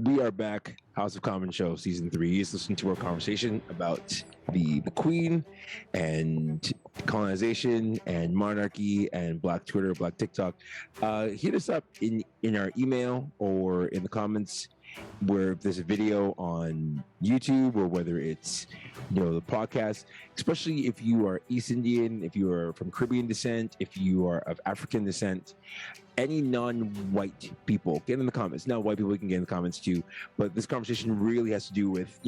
We are back, House of Common Show, Season 3. Just listen to our conversation about the Queen and colonization and monarchy and Black Twitter, Black TikTok. Hit us up in our email or in the comments where there's a video on YouTube or whether it's the podcast, especially if you are East Indian, if you are from Caribbean descent, if you are of African descent, any non-white people, get in the comments. Now, white people can get in the comments too, but this conversation really has to do with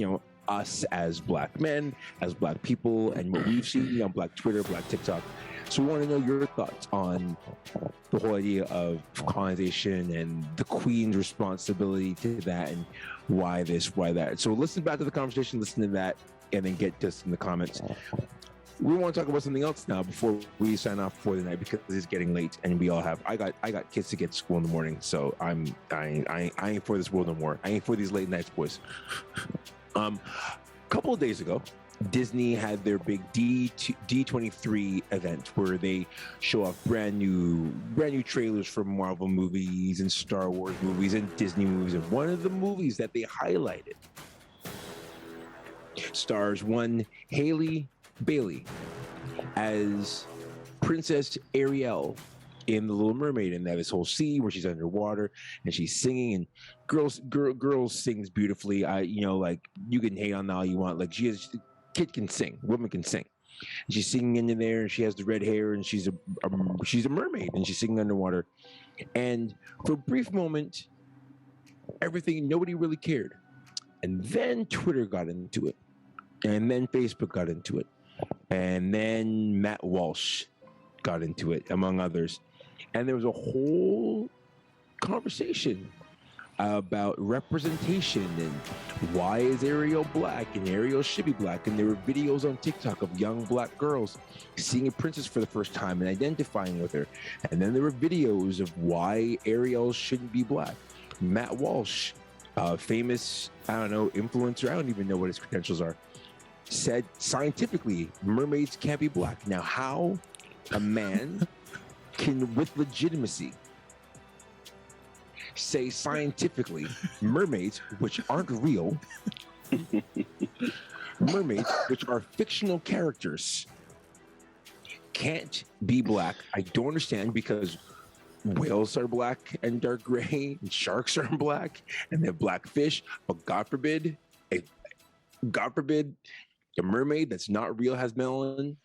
us as Black men, as Black people, and what we've seen on Black Twitter, Black TikTok. So we want to know your thoughts on the whole idea of colonization and the Queen's responsibility to that, and why this, why that. So listen back to the conversation, listen to that, and then get to us in the comments. We want to talk about something else now before we sign off for the night, because it's getting late and we all have. I got kids to get to school in the morning, so I ain't for this world no more. I ain't for these late nights, boys. A couple of days ago, Disney had their big D23 event where they show off brand new trailers for Marvel movies and Star Wars movies and Disney movies. And one of the movies that they highlighted stars one Halle Bailey as Princess Ariel in The Little Mermaid, and they have this whole scene where she's underwater and she's singing, and girls sings beautifully. Like, you can hate on that all you want. Like, kid can sing, woman can sing. And she's singing into there, and she has the red hair, and she's a mermaid, and she's singing underwater. And for a brief moment, nobody really cared. And then Twitter got into it, and then Facebook got into it, and then Matt Walsh got into it, among others. And there was a whole conversation about representation and why is Ariel Black, and Ariel should be Black. And there were videos on TikTok of young Black girls seeing a princess for the first time and identifying with her. And then there were videos of why Ariel shouldn't be Black. Matt Walsh, famous, influencer, I don't even know what his credentials are, said scientifically mermaids can't be Black. Now, how a man can, with legitimacy, say scientifically mermaids, which aren't real, mermaids, which are fictional characters, can't be Black? I don't understand, because whales are black and dark gray, and sharks are black, and they have black fish. But God forbid, a mermaid that's not real has melanin.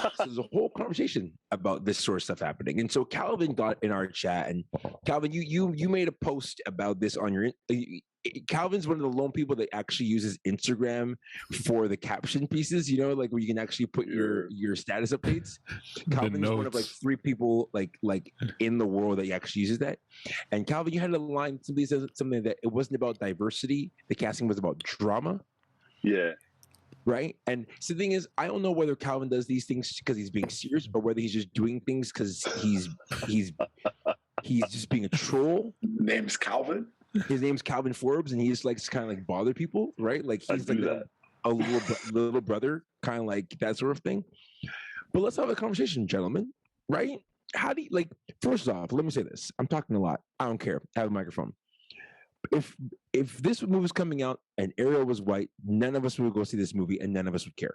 So there's a whole conversation about this sort of stuff happening. And so Calvin got in our chat, and Calvin, you made a post about this on your. Calvin's one of the lone people that actually uses Instagram for the caption pieces, like where you can actually put your status updates. Calvin's one of like 3 people like in the world that actually uses that. And Calvin, you had a line, somebody says something that it wasn't about diversity, the casting was about drama. Yeah. Right. And so the thing is, I don't know whether Calvin does these things because he's being serious, or whether he's just doing things because he's just being a troll. Name's Calvin. His name's Calvin Forbes, and he just likes to kind of like bother people, right? Like he's like a little brother, kind of like that sort of thing. But let's have a conversation, gentlemen. Right? How do you, like? First off, let me say this. I'm talking a lot. I don't care. I have a microphone. If this movie was coming out and Ariel was white, none of us would go see this movie, and none of us would care.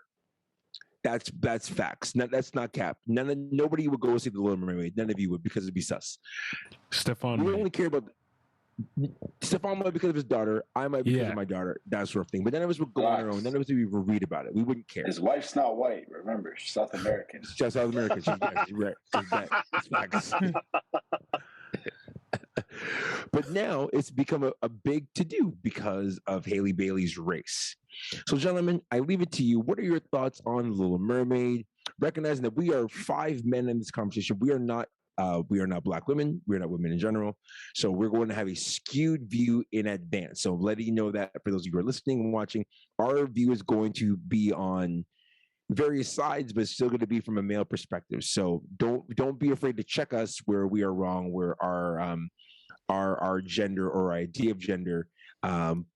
That's facts. That's not cap. Nobody would go see The Little Mermaid. None of you would, because it'd be sus. Stefan, we only care about Stefan might because of his daughter. I might because of my daughter. That sort of thing. But none of us would go on our own. None of us would even read about it. We wouldn't care. His wife's not white. Remember, she's South American. She's South American. She's black. She's right. She's black. It's facts. But now it's become a big to-do because of Halle Bailey's race. So, gentlemen, I leave it to you. What are your thoughts on Little Mermaid? Recognizing that we are 5 men in this conversation. We are not Black women. We're not women in general. So we're going to have a skewed view in advance. So letting you know that for those of you who are listening and watching, our view is going to be on various sides, but it's still going to be from a male perspective. So don't be afraid to check us where we are wrong, where our gender or idea of gender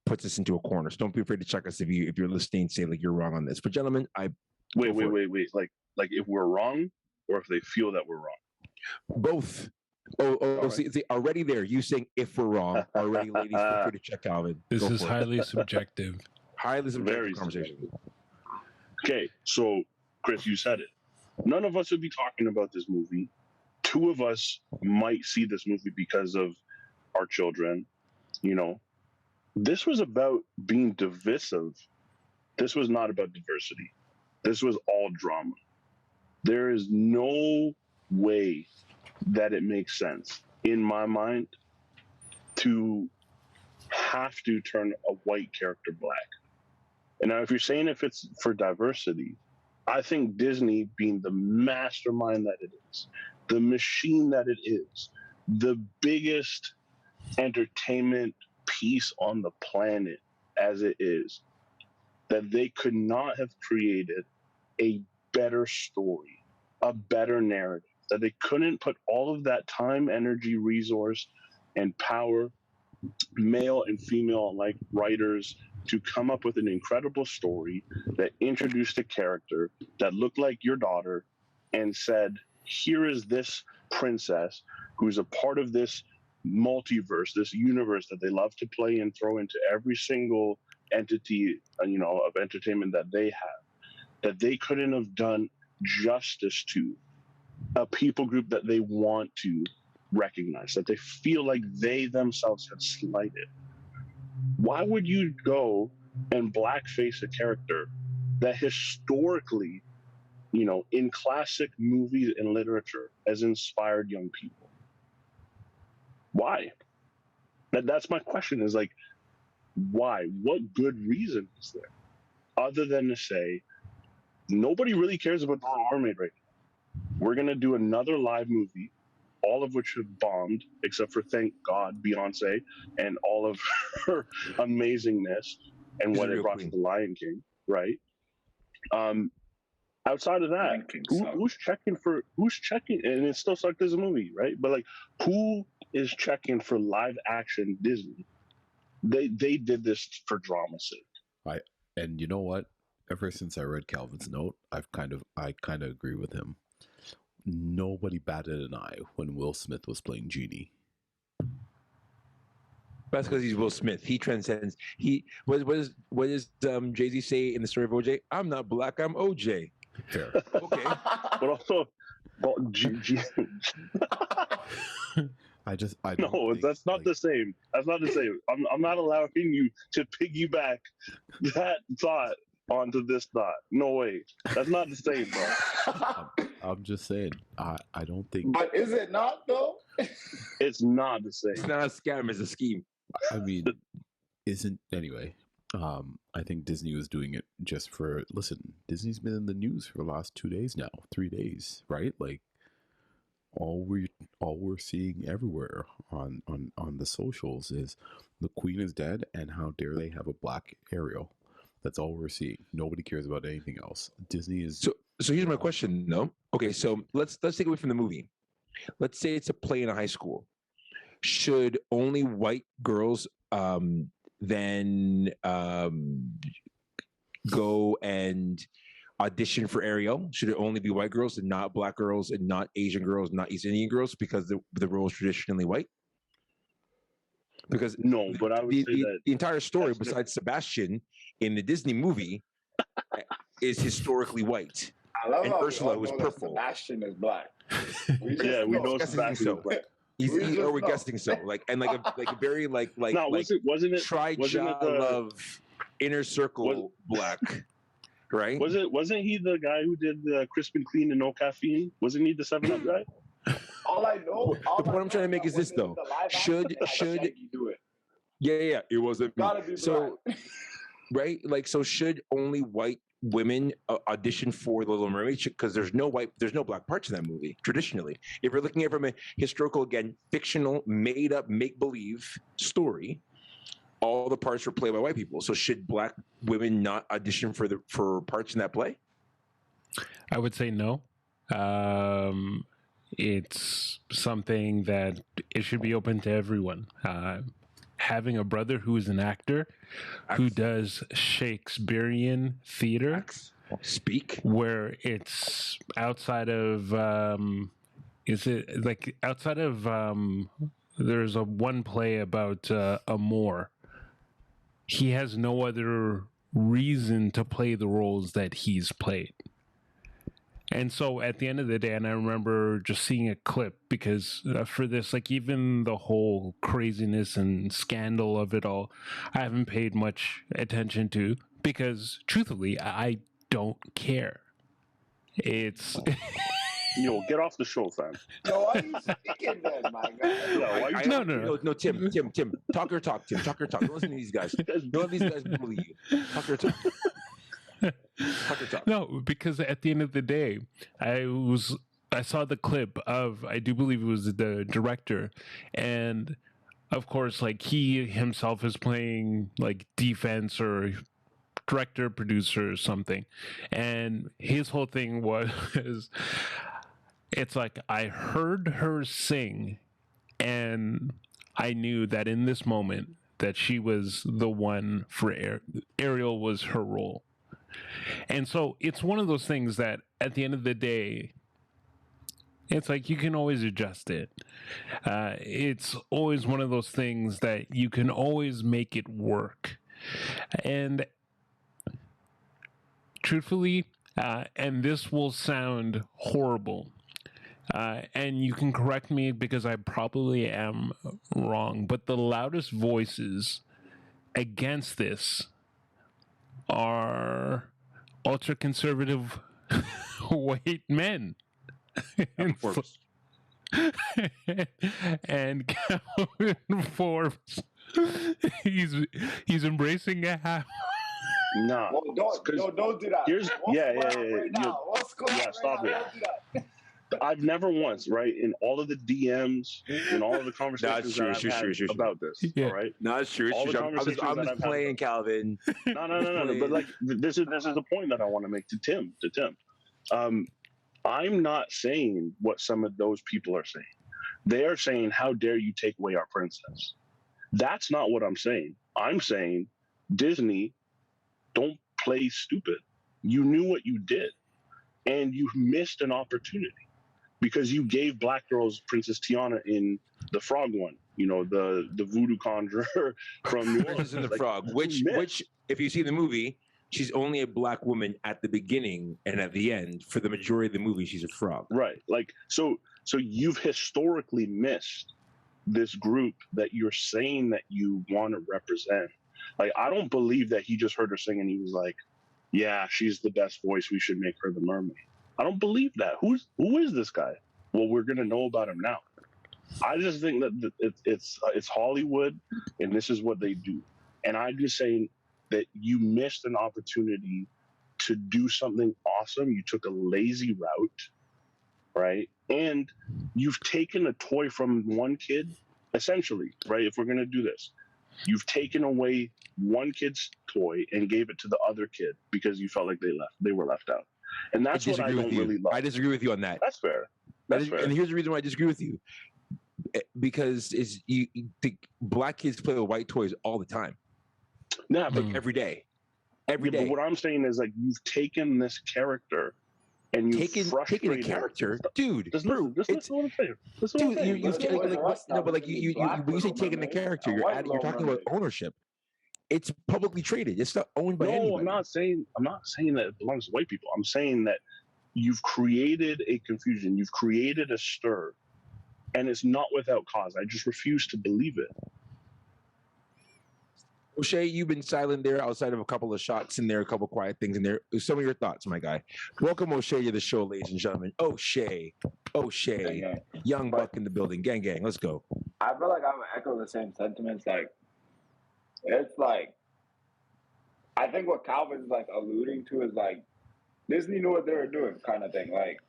puts us into a corner. So don't be afraid to check us if you're listening, say like you're wrong on this. But gentlemen, wait. Like if we're wrong, or if they feel that we're wrong. Both. All right. See, already there. You saying if we're wrong already, ladies, feel free to check Calvin. This Go is for it. highly subjective. Highly subjective Very conversation. Okay, so Chris, you said it. None of us would be talking about this movie. Two of us might see this movie because of our children. You know, this was about being divisive. This was not about diversity. This was all drama. There is no way that it makes sense in my mind to have to turn a white character black. And now, if you're saying if it's for diversity, I think Disney, being the mastermind that it is, the machine that it is, the biggest entertainment piece on the planet as it is, that they could not have created a better story, a better narrative, that they couldn't put all of that time, energy, resource, and power, male and female like writers, to come up with an incredible story that introduced a character that looked like your daughter and said, here is this princess who's a part of this multiverse, this universe that they love to play and throw into every single entity, of entertainment that they have, that they couldn't have done justice to a people group that they want to recognize, that they feel like they themselves have slighted. Why would you go and blackface a character that historically, in classic movies and literature has inspired young people? Why? That's my question, is like, why? What good reason is there? Other than to say, nobody really cares about The Little Mermaid right now. We're going to do another live movie, all of which have bombed, except for, thank God, Beyonce and all of her amazingness and what it brought to The Lion King, right? Outside of that, who's checking, and it still sucked as a movie, right? But like, who is checking for live action Disney? They did this for drama's sake. And you know what? Ever since I read Calvin's note, I kind of agree with him. Nobody batted an eye when Will Smith was playing Genie. That's because he's Will Smith. He transcends. What does Jay-Z say in the story of OJ? I'm not black, I'm OJ. Fair. Okay. But also, I no, think, that's not the same. That's not the same. I'm not allowing you to piggyback that thought onto this thought. No way. That's not the same, bro. I'm just saying. I don't think. But is it not though? It's not the same. It's not a scam, it's a scheme. I mean, anyway. I think Disney was doing it just for. Listen, Disney's been in the news for the last 2 days now, 3 days, right? Like, all we're seeing everywhere on the socials is the Queen is dead, and how dare they have a black Ariel. That's all we're seeing. Nobody cares about anything else. Disney is. So here's my question, though. Okay, so let's take away from the movie. Let's say it's a play in a high school. Should only white girls then go and audition for Ariel? Should it only be white girls and not black girls and not Asian girls, not East Indian girls, because the role is traditionally white? Because no, but I would say that the entire story, besides Sebastian in the Disney movie, is historically white. I love and how Ursula we was all know that purple. Sebastian is black. We know Guessing Sebastian so. is black. We're guessing so. Like a very No, wasn't it tri-job inner circle black, right? Wasn't he the guy who did the crisp and clean and no caffeine? Wasn't he the 7-Up guy? All I know. The point I'm trying to make is this, though. Should do it? Yeah, it wasn't. Gotta be so black. right, like, so should only white women audition for The Little Mermaid? Because there's no black parts in that movie traditionally. If you're looking at it from a historical, again, fictional, made up, make believe story, all the parts were played by white people. So should black women not audition for parts in that play? I would say no. It's something that it should be open to everyone. Having a brother who is an actor who does Shakespearean theater, Speak, where it's outside of is it like outside of there's a one play about Amor. He has no other reason to play the roles that he's played. And so at the end of the day, and I remember just seeing a clip because for this, like even the whole craziness and scandal of it all, I haven't paid much attention to because truthfully, I don't care. It's Get off the show, fam. Yo, why are you speaking then, my guy? Yeah, why you No. Tim. Talk your talk, Tim. Talk your talk. Don't listen to these guys. Don't let these guys bully you. Talk your talk. Talk your talk. No, because at the end of the day, I saw the clip of, I do believe it was the director, and of course, like he himself is playing like defense or director, producer, or something, and his whole thing was, it's like I heard her sing, and I knew that in this moment that she was the one for Ariel was her role. And so it's one of those things that at the end of the day, it's like you can always adjust it. It's always one of those things that you can always make it work. And truthfully, and this will sound horrible, and you can correct me because I probably am wrong, but the loudest voices against this are ultra conservative white men. Of course. And Calvin Forbes, he's embracing a half. Nah. Well, don't do that. Here's What's yeah. going on right now? What's going on Stop right it. now? Don't do that. I've never once, right, in all of the DMs, in all of the conversations true, that I've had true. about this, Yeah. all right? No, it's true. All the I'm conversations just that I've had playing, about- Calvin. No. But like, this is the point that I want to make to Tim. I'm not saying what some of those people are saying. They are saying, "How dare you take away our princess?" That's not what I'm saying. I'm saying, Disney, don't play stupid. You knew what you did, and you missed an opportunity because you gave Black Girls Princess Tiana in the Frog one. The voodoo conjurer from New Orleans. Princess and the Like, Frog, you which missed. if you see the movie, she's only a black woman at the beginning, and at the end, for the majority of the movie, she's a frog. Right. Like, so you've historically missed this group that you're saying that you want to represent. Like, I don't believe that he just heard her sing and he was like, yeah, she's the best voice. We should make her the mermaid. I don't believe that. Who is this guy? Well, we're going to know about him now. I just think that it's Hollywood, and this is what they do. And I'm just saying that you missed an opportunity to do something awesome. You took a lazy route, right? And you've taken a toy from one kid, essentially, right? If we're going to do this, you've taken away one kid's toy and gave it to the other kid because you felt like they were left out. And that's what I don't really love. I disagree with you on that. That's fair. That's fair. And here's the reason why I disagree with you. Because the black kids play with white toys all the time. Nah, but Every day. But what I'm saying is, like, you've taken this character and you've taken a frustrated character, dude. Just listen to what I'm saying. Listen to what I'm saying. Dude, when you say taking the character, you're talking about ownership. It's publicly traded. It's not owned by anybody. I'm not saying that it belongs to white people. I'm saying that you've created a confusion. You've created a stir, and it's not without cause. I just refuse to believe it. O'Shea, you've been silent there outside of a couple of shots in there, a couple of quiet things in there. Some of your thoughts, my guy. Welcome, O'Shea, to the show, ladies and gentlemen. O'Shea, Yeah. young buck in the building. Gang, let's go. I feel like I'm gonna echo the same sentiments. Like, it's like, I think what Calvin's like alluding to is like, Disney knew what they were doing, kind of thing. Like,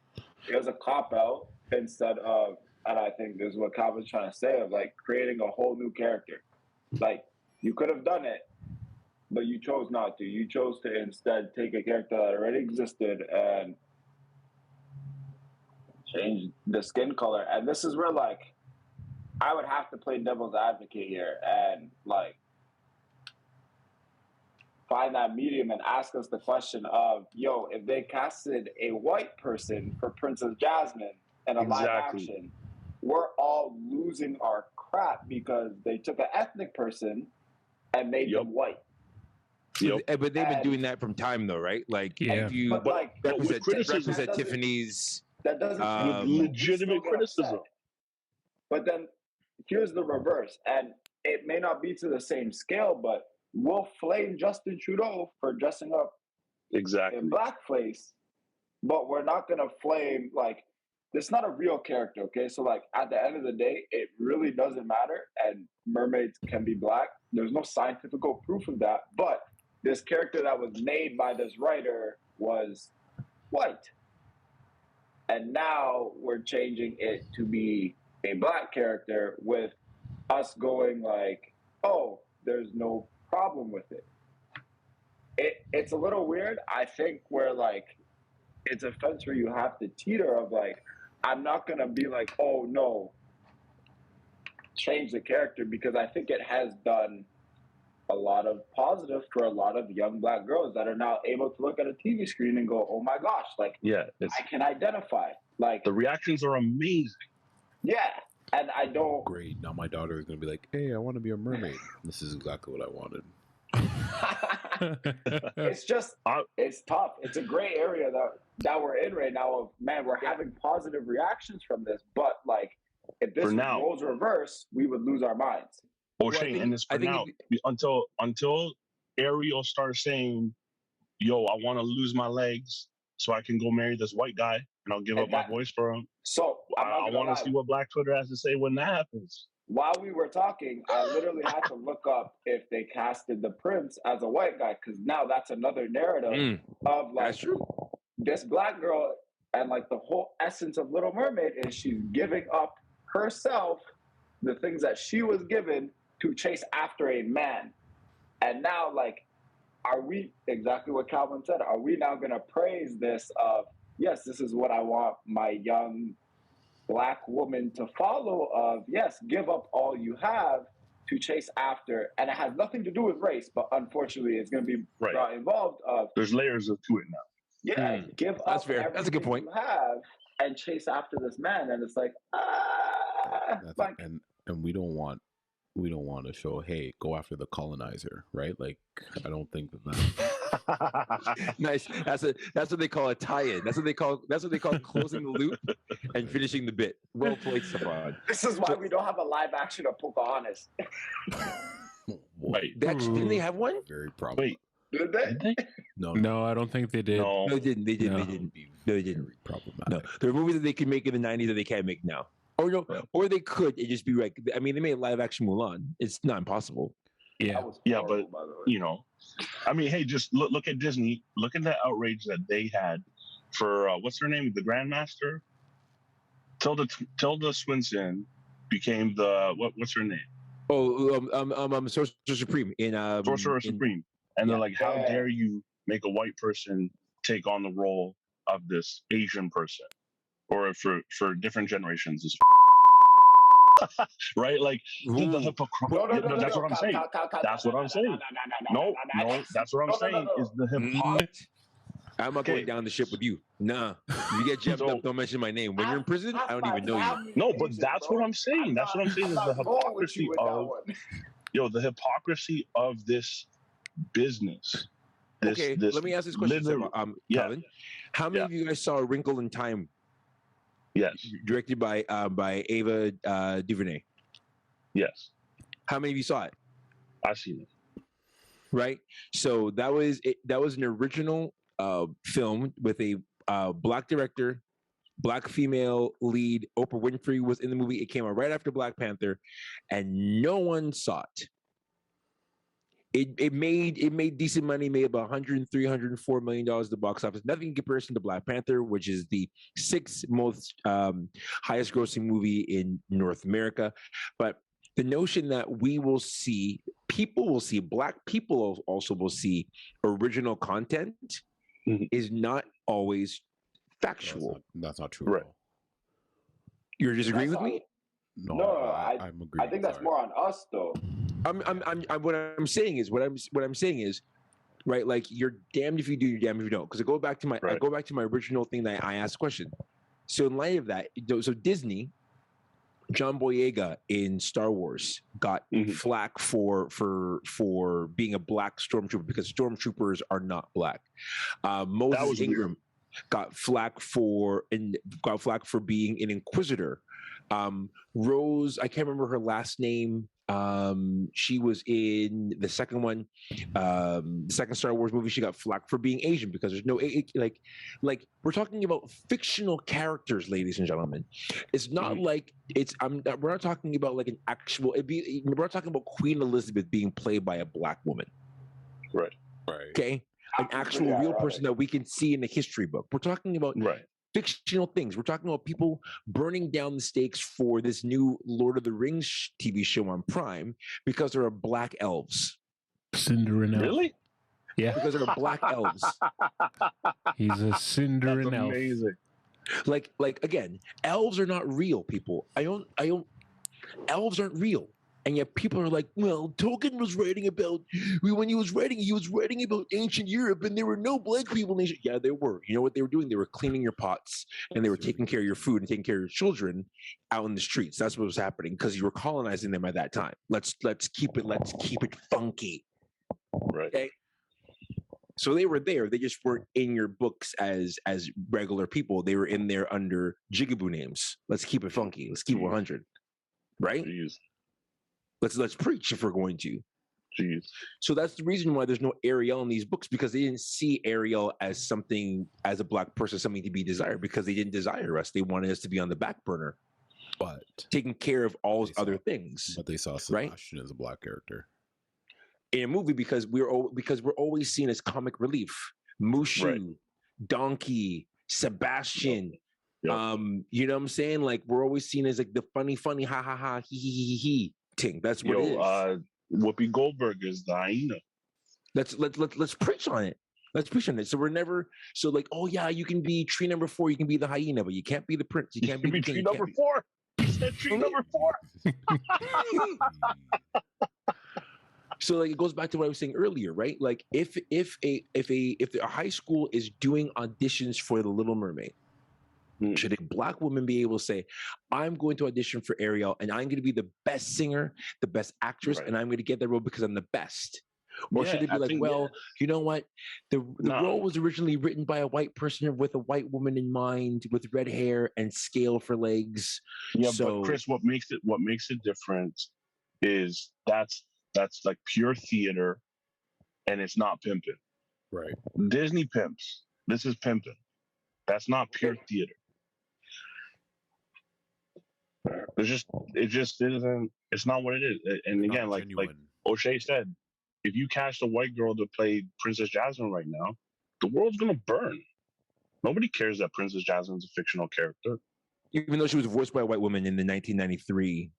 it was a cop out instead of, and I think this is what Calvin's trying to say, of like creating a whole new character. Like, you could have done it, but you chose not to. You chose to instead take a character that already existed and change the skin color. And this is where, like, I would have to play devil's advocate here and, like, find that medium and ask us the question of, yo, if they casted a white person for Princess Jasmine, in a live Exactly. action, we're all losing our crap because they took an ethnic person and made Yep. them white. Yep. But they've been And- doing that from time though, right? Like Yeah. if you But like But with criticism, breakfast at That doesn't- Tiffany's, that doesn't with change. We still legitimate get criticism. upset. But then here's the reverse, and it may not be to the same scale, but we'll flame Justin Trudeau for dressing up Exactly. in blackface, but we're not gonna flame like it's not a real character, okay? So like at the end of the day, it really doesn't matter, and mermaids can be black. There's no scientific proof of that, but this character that was made by this writer was white. And now we're changing it to be a black character with us going like, oh, there's no problem with it. It's a little weird. I think where like it's a fence where you have to teeter of like, I'm not gonna be like, oh no, change the character, because I think it has done a lot of positive for a lot of young black girls that are now able to look at a TV screen and go, oh my gosh, like Yeah. It's, I can identify. Like the reactions are amazing. yeah. And I don't Great. Now my daughter is gonna be like, "Hey, I want to be a mermaid." This is exactly what I wanted. it's just it's tough. It's a gray area that we're in right now of man, we're having positive reactions from this, but like if this For now. roles reverse, we would lose our minds. Oh, Well, I Shane, think- and it's I for think now until Ariel starts saying, "Yo, I want to lose my legs so I can go marry this white guy, and I'll give And up my that- voice for him." So I'm not I gonna want lie. to see what Black Twitter has to say when that happens. While we were talking, I literally had to look up if they casted the prince as a white guy, because now that's another narrative of like that's true. this black girl, and like the whole essence of Little Mermaid is she's giving up herself, the things that she was given to chase after a man. And now, like, are we exactly what Calvin said? Are we now going to praise this of, yes, this is what I want my young black woman to follow of, yes, give up all you have to chase after, and it has nothing to do with race, but unfortunately it's going to be brought involved of, There's layers to it now. yeah, give That's up fair. That's a good everything point. you have and chase after this man, and it's like, That's, like and we don't want to show, hey, go after the colonizer, right? Like, I don't think that. Nice. That's what they call a tie-in. That's what they call closing the loop and finishing the bit. Well played, Stefan. this is why we don't have a live action of Pocahontas. Wait, Didn't they have one? Very probably. wait, Did they? did they? No, No, I don't think they did. No. No, they didn't. They didn't. No. They didn't. Be No, they didn't. very problematic. No, there are movies that they can make in the '90s that they can't make now. Or no, or they could. It just be like, I mean, they made live action Mulan. It's not impossible. Yeah. That was Yeah, horrible, by the way. You know, I mean, hey, just look at Disney. Look at the outrage that they had for what's her name, the Grandmaster. Tilda Swinton became the what's her name, Oh, Sorcerer Supreme in Sorcerer in- Supreme, and they're like, how Yeah. dare you make a white person take on the role of this Asian person, or for different generations, is right? Like the Ooh. hypocrisy. That's what I'm saying. That's what I'm saying. No, that's what I'm saying. Is the hypocrisy. I'm not Okay. going down the ship with you. Nah. If you get jammed So- up, don't mention my name. When you're in prison, I don't even know you. No, but that's what I'm saying. That's what I'm saying is the hypocrisy of the hypocrisy of this business. Okay, let me ask this question, literally- yeah. Calvin. How many of you guys saw A Wrinkle in Time, Yes, directed by Ava DuVernay? yes, How many of you saw it? I see it. Right. So that was an original film with a black director, black female lead. Oprah Winfrey was in the movie. It came out right after Black Panther, and no one saw it. It made decent money, made about $104 million at the box office. Nothing in comparison to Black Panther, which is the sixth most highest grossing movie in North America. But the notion that people will see, black people also will see original content Mhm. is not always factual. That's not true. Right. At all. You're disagreeing with That's me? No, I'm agreeing. I think that's sorry. more on us though. What I'm saying is, right? Like you're damned if you do, you're damned if you don't. Because I go back to my original thing that I asked the question. So in light of that, so Disney, John Boyega in Star Wars got flack for being a black stormtrooper because stormtroopers are not black. Moses Ingram weird. got flack for being an inquisitor. Rose, I can't remember her last name. She was in the second one, the second Star Wars movie. She got flack for being Asian because there's no like we're talking about fictional characters, ladies and gentlemen. It's not like we're not talking about like an actual. We're not talking about Queen Elizabeth being played by a black woman. Right. Okay, an actual real person that we can see in the history book. We're talking about fictional things. We're talking about people burning down the stakes for this new Lord of the Rings TV show on Prime because there are black elves. Cinderella. Really? Yeah. Because there are black elves. He's a Cinderella. That's amazing. Like again, elves are not real, people. Elves aren't real. And yet people are like, well, Tolkien was writing about, when he was writing about ancient Europe and there were no black people in ancient. Yeah, there were. You know what they were doing? They were cleaning your pots and they were taking care of your food and taking care of your children out in the streets. That's what was happening because you were colonizing them at that time. Let's keep it funky. Right. Okay? So they were there. They just weren't in your books as regular people. They were in there under jigaboo names. Let's keep it funky. Let's keep it 100. Right? Jeez. Let's preach if we're going to. Jeez. So that's the reason why there's no Ariel in these books, because they didn't see Ariel as something, as a black person, something to be desired, because they didn't desire us. They wanted us to be on the back burner, But taking care of all other things. But they saw Sebastian as a black character in a movie because we're always seen as comic relief. Mushu, Donkey, Sebastian. Yep. You know what I'm saying? Like we're always seen as like the funny, ha ha ha, he. Thing. That's what it is. Whoopi Goldberg is the hyena. Let's preach on it. Let's preach on it. So we're never like, oh yeah, you can be tree number 4, you can be the hyena, but you can't be the prince. You can't be the king. Tree number 4. He said tree number 4. So like it goes back to what I was saying earlier, right? Like if a high school is doing auditions for the Little Mermaid, should a black woman be able to say, I'm going to audition for Ariel and I'm going to be the best singer, the best actress, and I'm going to get that role because I'm the best? Or should it be like, well, you know what? The role was originally written by a white person with a white woman in mind, with red hair and scale for legs. Yeah, so, but Chris, what makes it different is that's like pure theater, and it's not pimping. Right. Disney pimps. This is pimping. That's not pure theater. It just isn't. It's not what it is. And again, like O'Shea said, if you cast a white girl to play Princess Jasmine right now, the world's gonna burn. Nobody cares that Princess Jasmine's a fictional character, even though she was voiced by a white woman in the 1993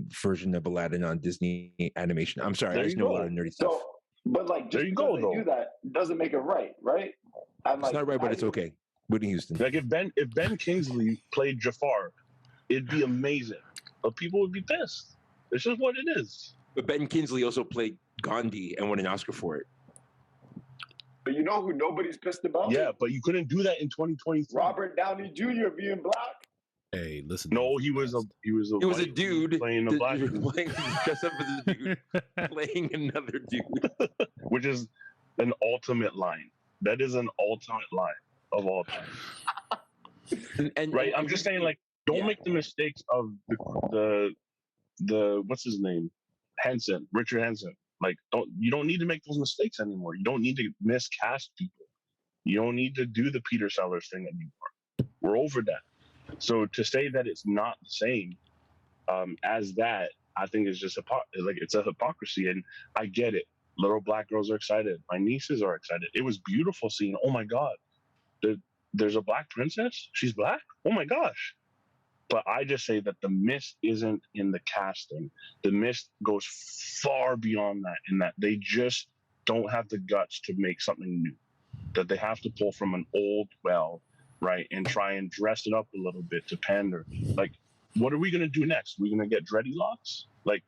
version of Aladdin on Disney animation. I'm sorry, I just know a lot of nerdy stuff. But like, just because they do that doesn't make it right? It's not right, but it's okay. Whitney Houston. Like if Ben Kingsley played Jafar, it'd be amazing, but people would be pissed. It's just what it is. But Ben Kingsley also played Gandhi and won an Oscar for it. But you know who nobody's pissed about? Yeah, but you couldn't do that in 2023. Robert Downey Jr. being black. Hey, listen. No, he was a dude playing a black playing dressed up as a dude playing another dude, which is an ultimate line. That is an ultimate line of all time. And I'm just saying, like, don't make the mistakes of the what's his name, Richard Henson. Like, you don't need to make those mistakes anymore. You don't need to miscast people. You don't need to do the Peter Sellers thing anymore. We're over that. So to say that it's not the same as that, I think is just it's a hypocrisy. And I get it. Little black girls are excited. My nieces are excited. It was beautiful seeing. Oh my God, there's a black princess. She's black. Oh my gosh. But I just say that the miss isn't in the casting. The miss goes far beyond that, in that they just don't have the guts to make something new. That they have to pull from an old well, right, and try and dress it up a little bit to pander. Like, what are we going to do next? We're going to get dready locks? Like,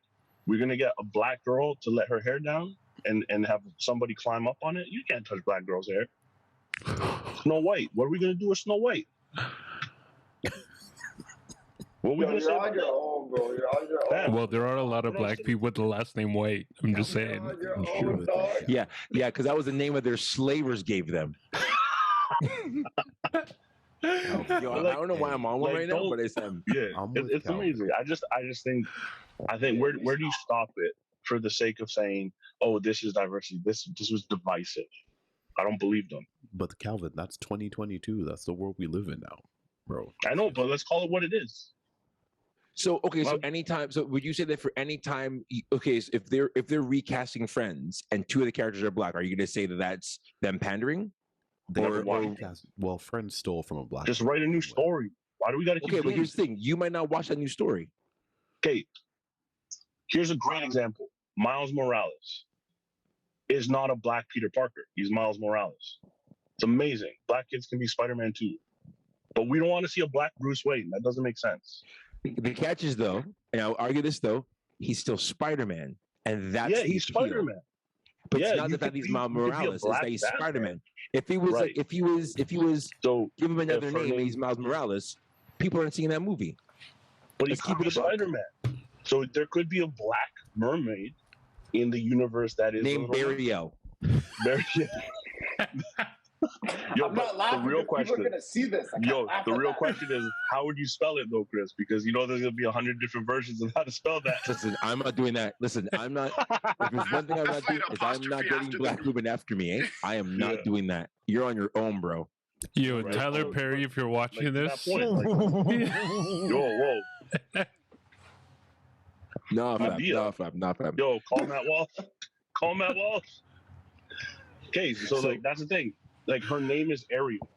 we're going to get a black girl to let her hair down and have somebody climb up on it? You can't touch black girl's hair. Snow White. What are we going to do with Snow White? What we Yo, gonna say you're on about your that? own, bro. You're on your Fam. own. Well, there are a lot of What I'm black saying- people with the last name White. I'm just You're saying. on your You sure own, with dog. that, Cal? Yeah, because that was the name of their slavers gave them. Yo, But, I like, don't know why I'm on one like, right now, don't- but it's them. Yeah, I'm with it's Calvin. amazing. I just think where do you stop it for the sake of saying, oh, this is diversity. This was divisive. I don't believe them. But Calvin, that's 2022. That's the world we live in now, bro. I know, but let's call it what it is. So okay, so Well- anytime, so would you say that for any time? Okay, so if they're recasting Friends and two of the characters are black, are you going to say that that's them pandering? They Or- never cast- well, Friends stole from a black. Just write a new story. Why do we got to keep Okay, but doing here's this? the thing: you might not watch that new story. Okay, here's a great example. Miles Morales is not a black Peter Parker. He's Miles Morales. It's amazing. Black kids can be Spider-Man too. But we don't want to see a black Bruce Wayne. That doesn't make sense. The catch is though, and I'll argue this though, he's still Spider-Man, and that's yeah, the he's appeal. Spider-Man. But Yeah, it's not you that could he's be- Miles you could be a Morales; it's black that he's Batman. Spider-Man. If he was Right. like, if he was, So, give him another if her name, and name- he's Miles Morales, people aren't seeing that movie. but he Let's could keep be it a buck. Spider-Man. So there could be a black mermaid in the universe that is Name a little Buriel. Very, Yo, I'm but not laughing. the real because people question, are gonna see this. I can't yo, laugh the at real that. question is, how would you spell it though, Chris? Because you know there's gonna be 100 different versions of how to spell that. Listen, I'm not doing that. Listen, I'm not. If there's one thing I'm not doing is I'm not getting black women after me. Eh? I am not Yeah. doing that. You're on your own, bro. Yo, Right. Tyler Oh, Perry, if you're watching to that this, point, whoa, No, fam. Idea. No, fam. No, fam. yo, call Matt Walsh. Call Matt Walsh. Okay, so So- like that's the thing. Like her name is Ariel.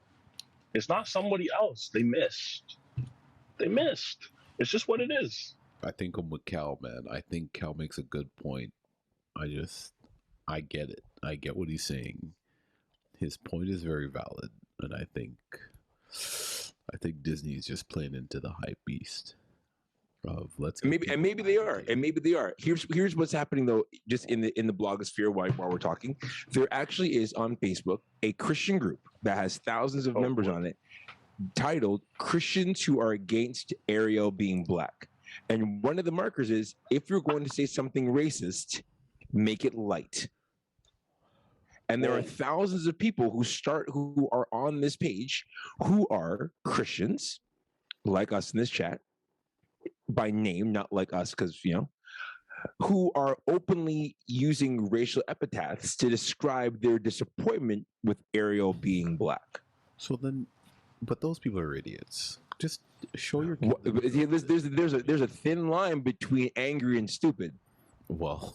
It's not somebody else. They missed. It's just what it is. I think I'm with Cal, man. I think Cal makes a good point. I get it. I get what he's saying. His point is very valid, and I think Disney is just playing into the hype beast of let's get Maybe people they are, hyped. and maybe they are. Here's what's happening though. Just in the blogosphere, while we're talking, there actually is on Facebook a Christian group that has thousands of Oh, members boy. on it, titled "Christians Who Are Against Ariel Being Black." And one of the markers is if you're going to say something racist, make it light. And there are Whoa. thousands of people who are on this page who are Christians, like us in this chat, by name, not like us, because who are openly using racial epithets to describe their disappointment with Ariel being black. So then, but those people are idiots. Just show your What- kids. There's a thin line between angry and stupid, Well,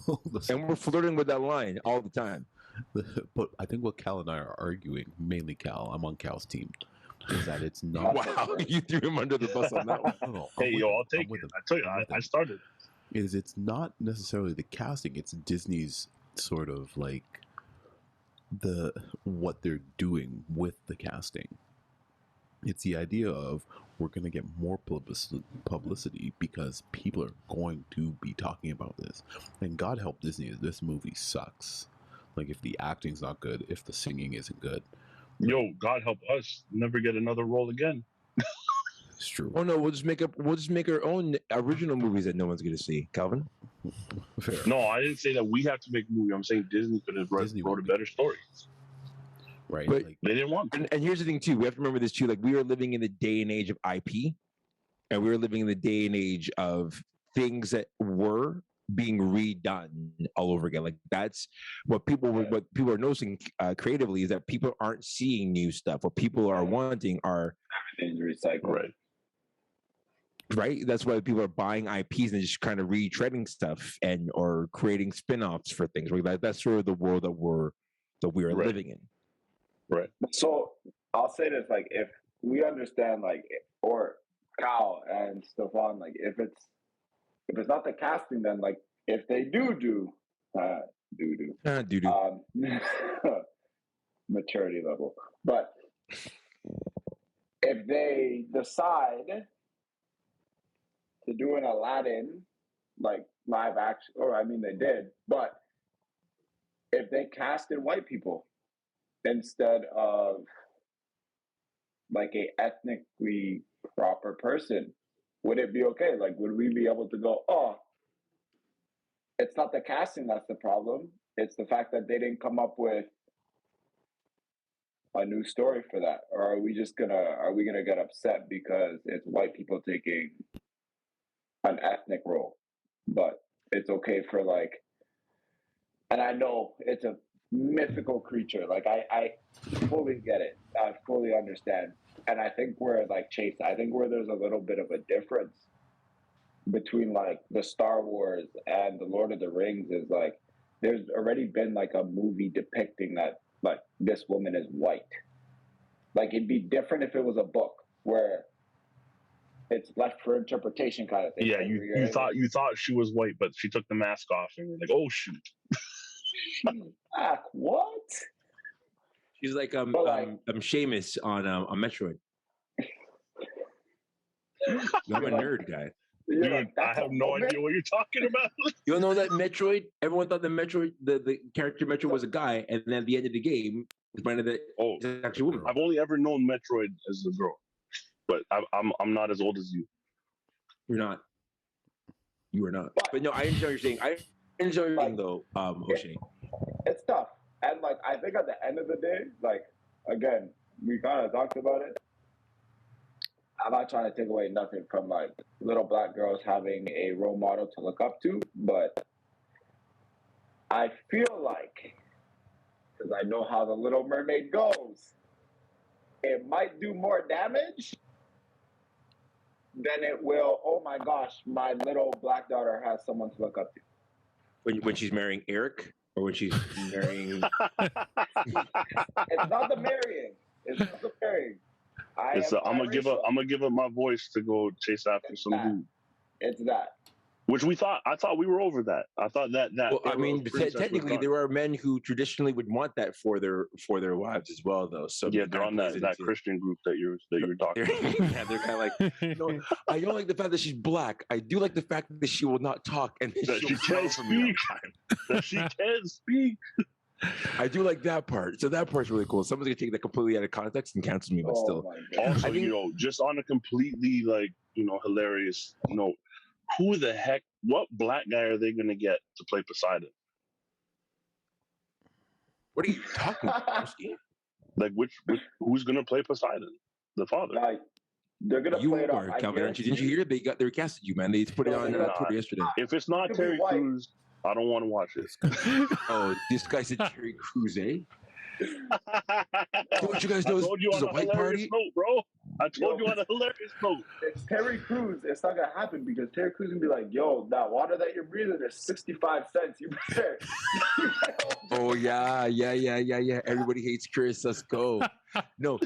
and we're flirting with that line all the time. but I think what Cal and I are arguing, mainly Cal, I'm on Cal's team, is that it's not. Wow, you threw him under the bus on that one. No, Hey, I'm with yo, him. I'll I'm take with it. him. I tell you, I'm with I him. started. It's not necessarily the casting, it's Disney's sort of like what they're doing with the casting. It's the idea of we're going to get more publicity because people are going to be talking about this. And God help Disney, this movie sucks. Like if the acting's not good, if the singing isn't good, Yo, God help us never get another role again. it's true. Oh no, we'll just make our own original movies that no one's gonna see. Calvin. Fair. No, I didn't say that we have to make a movie. I'm saying Disney could have Disney wrote a would. better story. Right? But- Like, They didn't want to. And here's the thing too. We have to remember this too. Like we are living in the day and age of IP, and we are living in the day and age of things that were being redone all over again. Like that's what people are noticing creatively is that people aren't seeing new stuff. What people are wanting are Things recycled. Right. right. That's why people are buying IPs and just kind of retreading stuff and or creating spin-offs for things. Right? That's sort of the world that we are Right. living in. Right. So I'll say this: like, if we understand, like, or Cal and Stefan, like, if it's not the casting, then like, if they do maturity level, but if they decide to do an Aladdin like live action, or I mean they did, but if they casted white people instead of like a ethnically proper person, would it be okay? Like, would we be able to go, oh, it's not the casting that's the problem. It's the fact that they didn't come up with a new story for that. Or are we gonna get upset because it's white people taking an ethnic role? But it's okay for like, and I know it's a mythical creature. Like I fully get it. I fully understand. And I think where like Chase, I think where there's a little bit of a difference between like the Star Wars and the Lord of the Rings is like there's already been like a movie depicting that like this woman is white. Like it'd be different if it was a book where it's left for interpretation kind of thing. Yeah, you thought she was white, but she took the mask off, and you're like, oh shoot. What? She's like Seamus on Metroid. I'm a nerd guy. Dude, I have no idea what you're talking about. You don't know that Metroid? Everyone thought the Metroid, the character Metroid was a guy, and then at the end of the game, it's finding that it's actually a woman. I've only ever known Metroid as a girl, but I'm not as old as you. You're not. You are not. But no, I enjoy what you're saying. I enjoy your saying though, O'Shea. It's tough, and like I think at the end of the day, like again, we kind of talked about it. I'm not trying to take away nothing from like little black girls having a role model to look up to, but I feel like, because I know how the Little Mermaid goes, it might do more damage than it will, oh my gosh, my little black daughter has someone to look up to. When she's marrying Eric, or when she's marrying... It's not the marrying. It's not the marrying. I'm gonna give up my voice to go chase after some dude. It's that. Which I thought we were over that. I thought that. Well, I mean, technically, there are men who traditionally would want that for their wives as well, though. So yeah, they're on that Christian group that you're talking about. Yeah, they're kind of like, no, I don't like the fact that she's black. I do like the fact that she will not talk and that she can't speak. That she can't speak. I do like that part. So that part's really cool. Someone's gonna take that completely out of context and cancel me, but still. Also, just on a completely hilarious note, who the heck? What black guy are they gonna get to play Poseidon? What are you talking about? Like who's gonna play Poseidon? The father. Like, they're gonna play it off. Calvin, aren't you? Didn't you hear? They recasted you, man. They put it on Twitter yesterday. If it's not Terry Crews, I don't want to watch it. Oh, this guy said Terry Crews, eh? Don't you guys know it's a white party? Note, bro. I told you on a hilarious note. It's Terry Crews. It's not gonna happen because Terry Crews gonna be like, "Yo, that water that you're breathing is 65 cents. You better." Oh yeah. Everybody hates Chris. Let's go. No,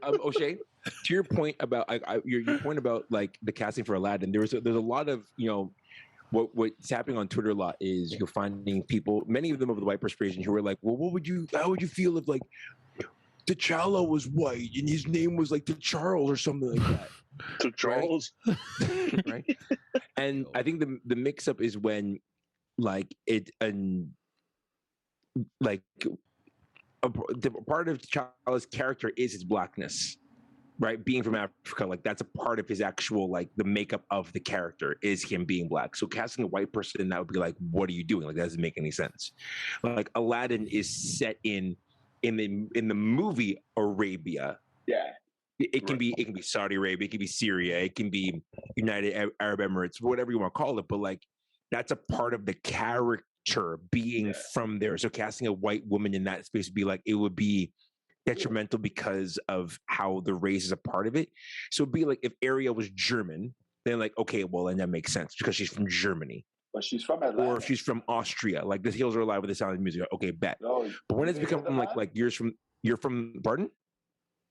O'Shea. To your point about your point about like the casting for Aladdin, there's a lot of what's happening on Twitter a lot is you're finding people, many of them of the white persuasion, who are like, well, how would you feel if like T'Challa was white and his name was like T'Charles or something like that? T'Charles, right? And I think the mix up is when like the part of T'Challa's character is his blackness. Right, being from Africa, like that's a part of his actual like the makeup of the character is him being black. So casting a white person, that would be like, what are you doing? Like that doesn't make any sense. Like Aladdin is set in the movie Arabia. Yeah, it can be Saudi Arabia, it can be Syria, it can be United Arab Emirates, whatever you want to call it. But like that's a part of the character being from there. So casting a white woman in that space would be like it would be detrimental because of how the race is a part of it. So it'd be like if Ariel was German, then like, okay, well, then that makes sense because she's from Germany. But she's from Atlanta. Or if she's from Austria, like the Hills Are Alive with the Sound of Music. Okay, bet. No, but when it's become like you're from pardon?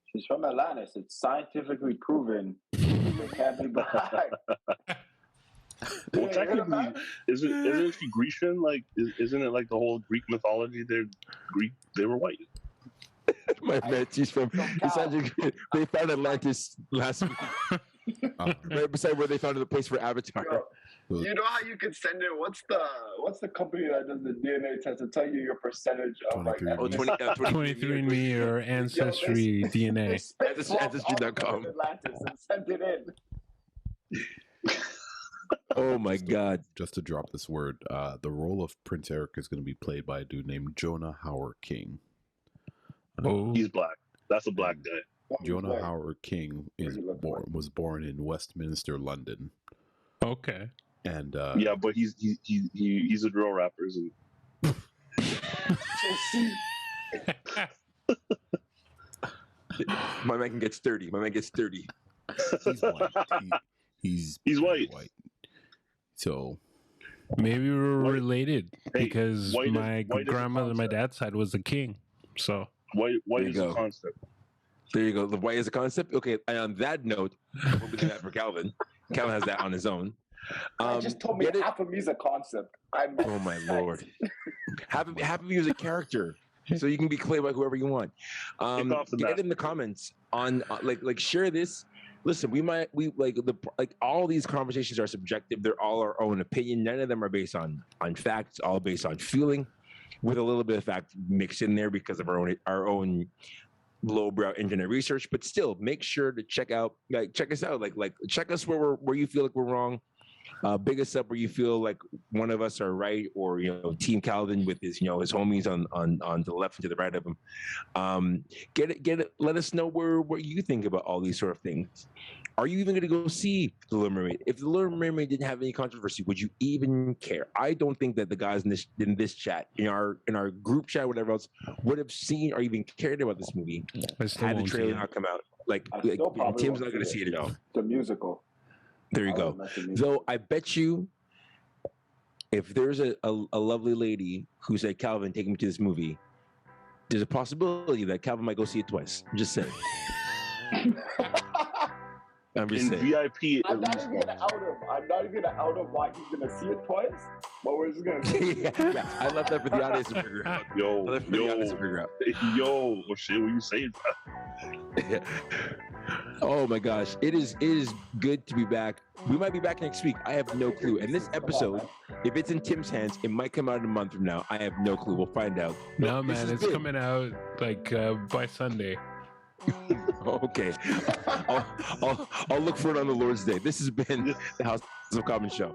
She's from Atlantis. It's scientifically proven it can't be black. Well, technically, isn't she Grecian? Like, isn't it like the whole Greek mythology? They're Greek. They were white. My man, she's from. They found Atlantis last week, right beside where they found the place for Avatar. Yo, you know how you could send it? What's the company that does the DNA test to tell you your percentage of like? 23andMe or Ancestry DNA. Ancestry.com. Atlantis and send it in. Oh my God. Just to drop this word, the role of Prince Eric is going to be played by a dude named Jonah Howard King. Oh, He's black. That's a black guy. Jonah Wait, Howard King was born in Westminster, London, okay. and Yeah, but he's a drill rapper, isn't he? My man gets 30. My man gets 30. he's white. He's white. So Maybe we're White- related Hey, because white is- my white is a grandmother on my concept. dad's side was a king. So White There is you a go. concept. There you go. The white is a concept. Okay. And on that note, we'll be doing that for Calvin. Calvin has that on his own. I just told me get it- half of me is a concept. I'm Oh my Lord. Half of you is a character. So you can be played by whoever you want. off the Get bat. in the comments on like share this. Listen, we all these conversations are subjective. They're all our own opinion. None of them are based on facts. All based on feeling, with a little bit of fact mixed in there because of our own lowbrow internet research. But still, make sure to check us out. Check us where you feel like we're wrong. Big us up where you feel like one of us are right, or Team Calvin with his his homies on the left and to the right of him. Get it. Let us know what you think about all these sort of things. Are you even going to go see The Little Mermaid? If The Little Mermaid didn't have any controversy, would you even care? I don't think that the guys in this chat, in our group chat, whatever else, would have seen or even cared about this movie I still had the won't see trailer it. not come out. Like I still probably Tim's won't not going to see see it at all. the musical. There you I go. would like the musical. Though I bet you, if there's a lovely lady who said, Calvin, take me to this movie, there's a possibility that Calvin might go see it twice. I'm just saying. I'm just In saying. VIP, I'm at not least even gonna out him. I'm not even gonna out him why he's gonna see it twice. But we're just gonna see it. yeah, I left that for the audience to figure out. I Yo, left it for the audience to figure out. yo, oh shit, what you saying? Oh my gosh, it is good to be back. We might be back next week. I have no clue. And this episode, if it's in Tim's hands, it might come out in a month from now. I have no clue. We'll find out. No, This man, has it's been- coming out like by Sunday. Okay, I'll look for it on the Lord's Day. This has been the House of Common show.